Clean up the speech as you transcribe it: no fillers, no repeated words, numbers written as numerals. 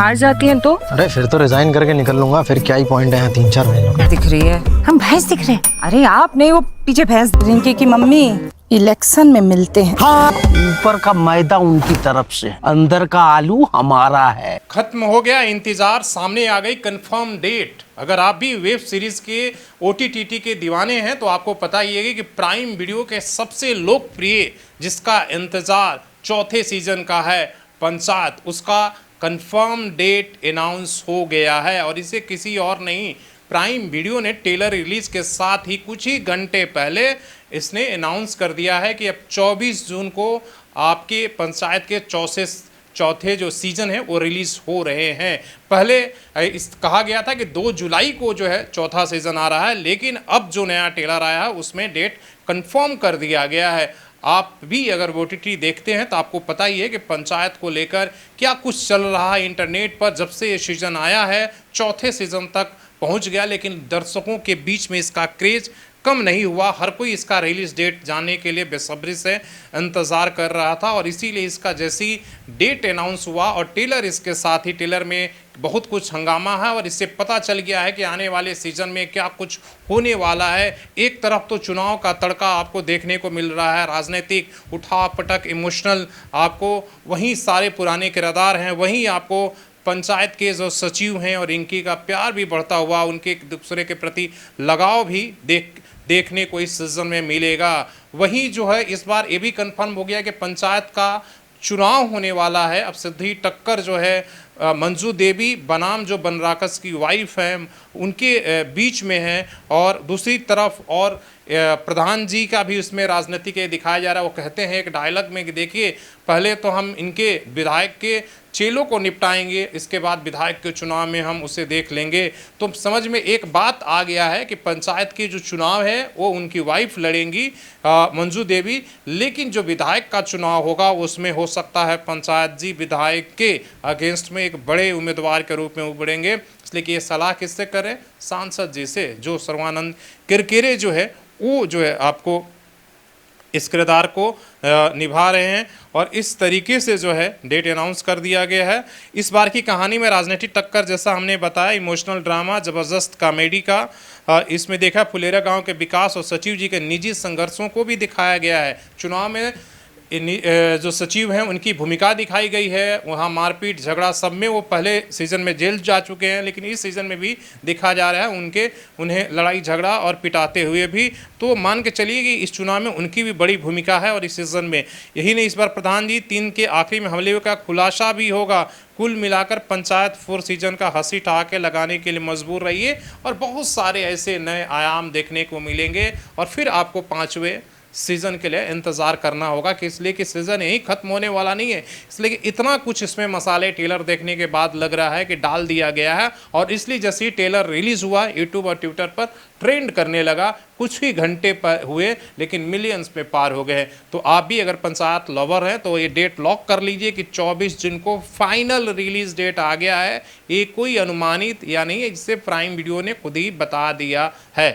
हार जाती हैं तो? अरे फिर तो रिजाइन करके निकल लूंगा, फिर क्या ही पॉइंट है यहाँ 3-4 महीनों का। दिख रही है हम भैंस दिख रहे हैं। अरे आप नहीं, वो पीछे भैंस। रिंकी की मम्मी इलेक्शन में मिलते हैं। हाँ, ऊपर का मैदा उनकी तरफ से, अंदर का आलू हमारा है। खत्म हो गया इंतजार, सामने आ गई कंफर्म डेट। अगर आप भी वेब सीरीज के OTT के दीवाने हैं तो आपको पता ही है कि प्राइम वीडियो के सबसे लोकप्रिय जिसका इंतजार चौथे सीजन का है, पंचायत, उसका कंफर्म डेट अनाउंस हो गया है। और इसे किसी और नहीं, प्राइम वीडियो ने टेलर रिलीज के साथ ही कुछ ही घंटे पहले इसने अनाउंस कर दिया है कि अब 24 जून को आपके पंचायत के चौथे जो सीज़न है वो रिलीज़ हो रहे हैं। पहले इस कहा गया था कि 2 जुलाई को जो है चौथा सीज़न आ रहा है, लेकिन अब जो नया टेलर आया है उसमें डेट कंफर्म कर दिया गया है। आप भी अगर OTT देखते हैं तो आपको पता ही है कि पंचायत को लेकर क्या कुछ चल रहा है इंटरनेट पर। जब से ये सीज़न आया है चौथे सीज़न तक पहुंच गया, लेकिन दर्शकों के बीच में इसका क्रेज़ कम नहीं हुआ। हर कोई इसका रिलीज डेट जानने के लिए बेसब्री से इंतज़ार कर रहा था और इसीलिए इसका जैसी डेट अनाउंस हुआ और टेलर इसके साथ ही, टेलर में बहुत कुछ हंगामा है और इससे पता चल गया है कि आने वाले सीजन में क्या कुछ होने वाला है। एक तरफ तो चुनाव का तड़का आपको देखने को मिल रहा है, राजनीतिक उठापटक, इमोशनल, आपको वहीं सारे पुराने किरदार हैं, वहीं आपको पंचायत के जो सचिव हैं और इनकी का प्यार भी बढ़ता हुआ, उनके एक दूसरे के प्रति लगाव भी देखने को इस सीजन में मिलेगा। वहीं जो है इस बार ये भी कंफर्म हो गया कि पंचायत का चुनाव होने वाला है। अब सिद्धि टक्कर जो है मंजू देवी बनाम जो बनराकस की वाइफ हैं उनके बीच में है, और दूसरी तरफ और प्रधान जी का भी उसमें राजनीति के दिखाया जा रहा है। वो कहते हैं एक डायलॉग में कि देखिए, पहले तो हम इनके विधायक के चेलों को निपटाएंगे, इसके बाद विधायक के चुनाव में हम उसे देख लेंगे। तो समझ में एक बात आ गया है कि पंचायत की जो चुनाव है वो उनकी वाइफ लड़ेंगी मंजू देवी, लेकिन जो विधायक का चुनाव होगा उसमें हो सकता है पंचायत जी विधायक के अगेंस्ट में एक बड़े उम्मीदवार के रूप में उभरेंगे। इसलिए कि ये सलाह किससे करें? सांसद जी से, जो सर्वानंद किरकिरे जो है वो जो है आपको इस किरदार को निभा रहे हैं। और इस तरीके से जो है डेट अनाउंस कर दिया गया है। इस बार की कहानी में राजनीतिक टक्कर, जैसा हमने बताया, इमोशनल ड्रामा, ज़बरदस्त कॉमेडी का इसमें देखा। फुलेरा गांव के विकास और सचिव जी के निजी संघर्षों को भी दिखाया गया है। चुनाव में जो सचिव हैं उनकी भूमिका दिखाई गई है। वहाँ मारपीट झगड़ा सब में वो पहले सीज़न में जेल जा चुके हैं, लेकिन इस सीज़न में भी दिखा जा रहा है उन्हें लड़ाई झगड़ा और पिटाते हुए भी। तो मान के चलिए कि इस चुनाव में उनकी भी बड़ी भूमिका है। और इस सीज़न में यही नहीं, इस बार प्रधान जी 3 के आखिरी में हमले का खुलासा भी होगा। कुल मिलाकर पंचायत 4 सीजन का हंसी ठहाके लगाने के लिए मजबूर रहिए और बहुत सारे ऐसे नए आयाम देखने को मिलेंगे। और फिर आपको 5वें सीज़न के लिए इंतज़ार करना होगा, कि इसलिए कि सीज़न यही ख़त्म होने वाला नहीं है। इसलिए कि इतना कुछ इसमें मसाले टेलर देखने के बाद लग रहा है कि डाल दिया गया है। और इसलिए जैसे ही टेलर रिलीज़ हुआ यूट्यूब और ट्विटर पर ट्रेंड करने लगा। कुछ ही घंटे पर हुए लेकिन मिलियंस में पार हो गए। तो आप भी अगर पंचायत लवर हैं तो ये डेट लॉक कर लीजिए कि 24 जून को फाइनल रिलीज़ डेट आ गया है। ये कोई अनुमानित या नहीं है, जिसे प्राइम वीडियो ने खुद ही बता दिया है।